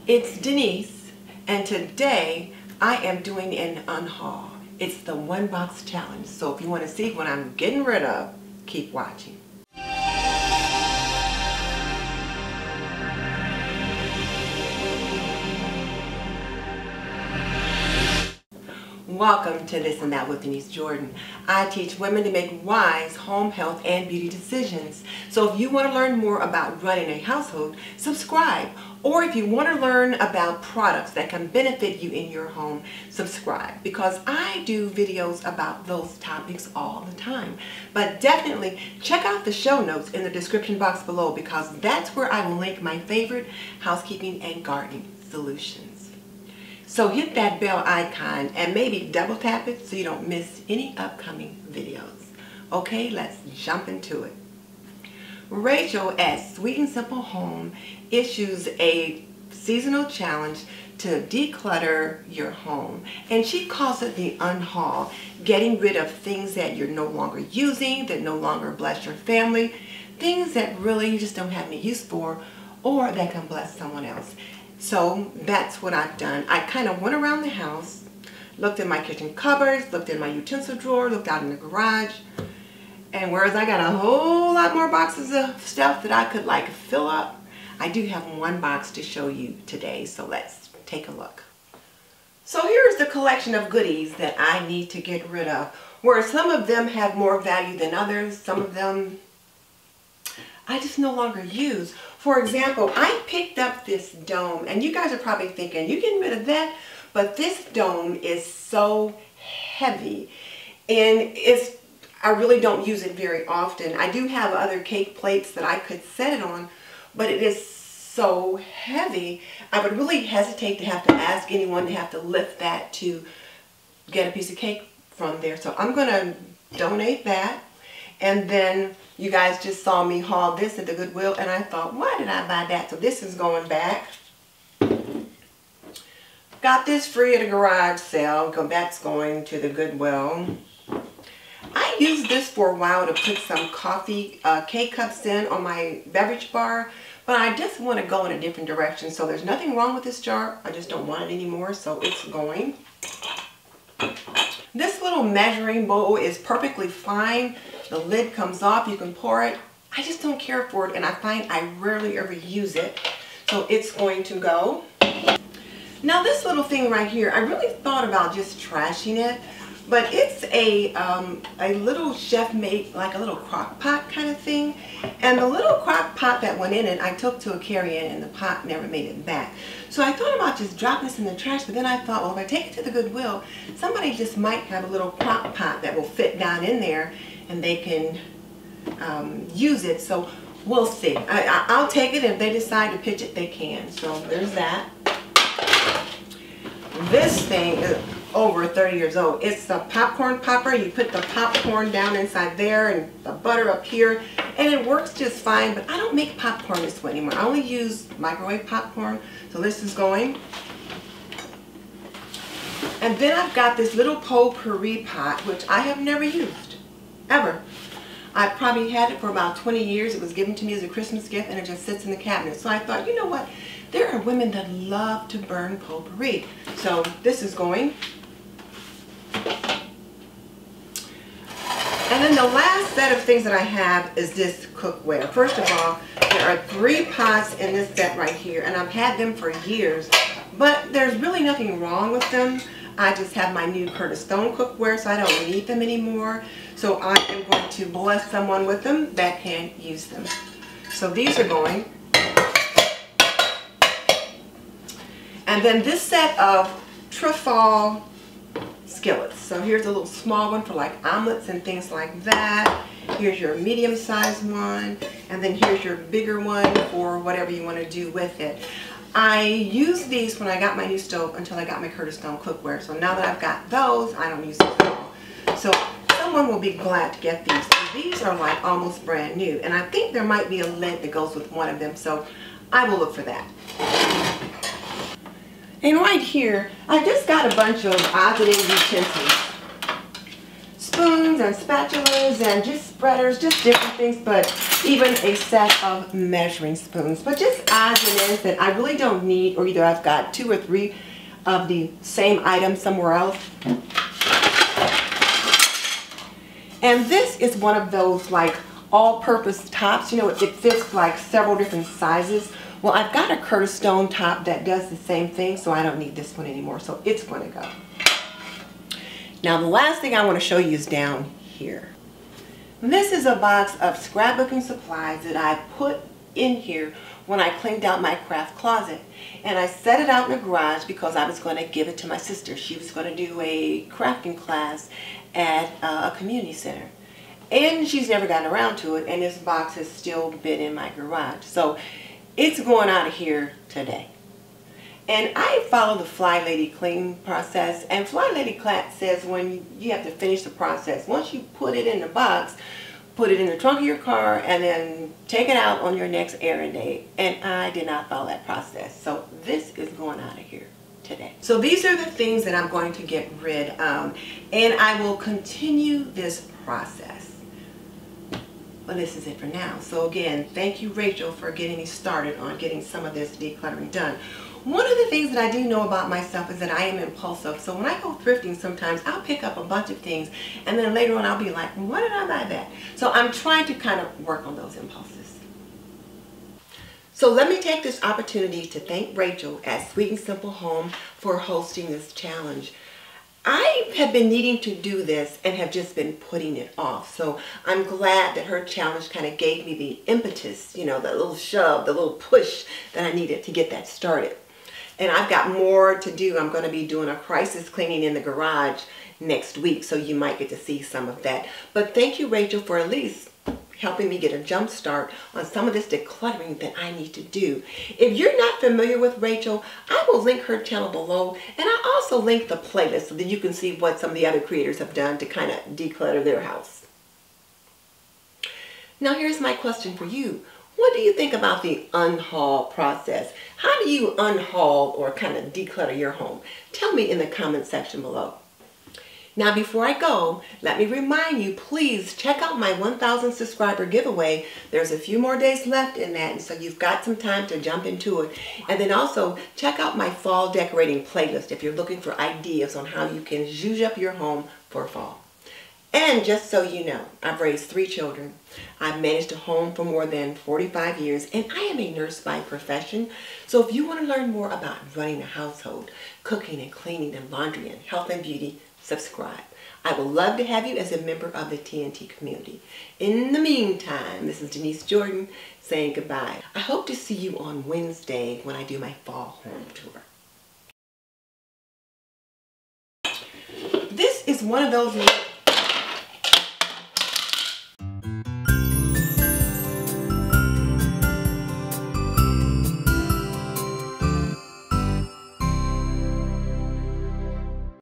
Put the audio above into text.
It's Denise, and today I am doing an unhaul. It's the one box challenge, so if you want to see what I'm getting rid of, keep watching. Welcome to This and That with Denise Jordan. I teach women to make wise home health and beauty decisions. So if you want to learn more about running a household, subscribe. Or if you want to learn about products that can benefit you in your home, subscribe. Because I do videos about those topics all the time. But definitely check out the show notes in the description box below, because that's where I will link my favorite housekeeping and gardening solutions. So hit that bell icon and maybe double tap it so you don't miss any upcoming videos. Okay, let's jump into it. Rachel at Sweet and Simple Home issues a seasonal challenge to declutter your home. And she calls it the unhaul, getting rid of things that you're no longer using, that no longer bless your family, things that really you just don't have any use for, or that can bless someone else. So that's what I've done. I kind of went around the house, looked in my kitchen cupboards, looked in my utensil drawer, looked out in the garage, and whereas I got a whole lot more boxes of stuff that I could like fill up, I do have one box to show you today, so let's take a look. So here's the collection of goodies that I need to get rid of, where some of them have more value than others, some of them I just no longer use. For example, I picked up this dome, and you guys are probably thinking, you getting rid of that? But this dome is so heavy, and I really don't use it very often. I do have other cake plates that I could set it on, but it is so heavy, I would really hesitate to have to ask anyone to have to lift that to get a piece of cake from there. So I'm going to donate that. And then you guys just saw me haul this at the Goodwill, and I thought, why did I buy that? So this is going back. Got this free at a garage sale. That's going to the Goodwill. I used this for a while to put some coffee K-cups in on my beverage bar, but I just want to go in a different direction. So there's nothing wrong with this jar. I just don't want it anymore, so it's going. This little measuring bowl is perfectly fine. The lid comes off, you can pour it. I just don't care for it, and I find I rarely ever use it. So it's going to go. Now this little thing right here, I really thought about just trashing it, but it's a little chef-made, like a little crock pot kind of thing. And the little crock pot that went in it, I took to a carry-in, and the pot never made it back. So I thought about just dropping this in the trash, but then I thought, well, if I take it to the Goodwill, somebody just might have a little crock pot that will fit down in there, and they can use it. So we'll see. I'll take it. If they decide to pitch it, they can. So there's that. This thing is over 30 years old. It's a popcorn popper. You put the popcorn down inside there and the butter up here, and it works just fine, but I don't make popcorn this way anymore. I only use microwave popcorn. So this is going. And then I've got this little potpourri pot, which I have never used, ever. I've probably had it for about 20 years. It was given to me as a Christmas gift, and it just sits in the cabinet. So I thought, you know what? There are women that love to burn potpourri. So this is going. And then the last set of things that I have is this cookware. First of all, there are 3 pots in this set right here, and I've had them for years, but there's really nothing wrong with them. I just have my new Curtis Stone cookware, so I don't need them anymore. So I am going to bless someone with them that can use them. So these are going. And then this set of Trifle skillets. So here's a little small one for like omelets and things like that. Here's your medium-sized one, and then here's your bigger one for whatever you want to do with it. I used these when I got my new stove until I got my Curtis Stone cookware. So now that I've got those, I don't use them at all. So someone will be glad to get these. These are like almost brand new, and I think there might be a lid that goes with one of them, so I will look for that. And right here, I just got a bunch of odd little utensils. Spoons, spoons and spatulas and just spreaders, just different things, but even a set of measuring spoons. But just odds and ends that I really don't need, or either I've got 2 or 3 of the same item somewhere else. And this is one of those like all-purpose tops. You know, it fits like several different sizes. Well, I've got a Curtis Stone top that does the same thing, so I don't need this one anymore, so it's going to go. Now, the last thing I want to show you is down here. This is a box of scrapbooking supplies that I put in here when I cleaned out my craft closet. And I set it out in the garage because I was going to give it to my sister. She was going to do a crafting class at a community center. And she's never gotten around to it, and this box has still been in my garage. So it's going out of here today. And I follow the Fly Lady clean process, and Fly Lady Clat says when you have to finish the process, once you put it in the box, put it in the trunk of your car, and then take it out on your next errand day. And I did not follow that process. So this is going out of here today. So these are the things that I'm going to get rid of, and I will continue this process. But this is it for now. So again, thank you, Rachel, for getting me started on getting some of this decluttering done. One of the things that I do know about myself is that I am impulsive. So when I go thrifting, sometimes I'll pick up a bunch of things, and then later on I'll be like, why did I buy that? So I'm trying to kind of work on those impulses. So let me take this opportunity to thank Rachel at Sweet and Simple Home for hosting this challenge. I have been needing to do this and have just been putting it off. So I'm glad that her challenge kind of gave me the impetus, you know, the little shove, the little push that I needed to get that started. And I've got more to do. I'm going to be doing a crisis cleaning in the garage next week, so you might get to see some of that. But thank you, Rachel, for at least helping me get a jump start on some of this decluttering that I need to do. If you're not familiar with Rachel, I will link her channel below, and I'll also link the playlist so that you can see what some of the other creators have done to kind of declutter their house. Now here's my question for you. What do you think about the unhaul process? How do you unhaul or kind of declutter your home? Tell me in the comment section below. Now before I go, let me remind you, please check out my 1,000 subscriber giveaway. There's a few more days left in that, and so you've got some time to jump into it. And then also check out my fall decorating playlist if you're looking for ideas on how you can zhuzh up your home for fall. And just so you know, I've raised 3 children. I've managed a home for more than 45 years, and I am a nurse by profession. So if you want to learn more about running a household, cooking and cleaning and laundry and health and beauty, subscribe. I would love to have you as a member of the TNT community. In the meantime, this is Denise Jordan saying goodbye. I hope to see you on Wednesday when I do my fall home tour. This is one of those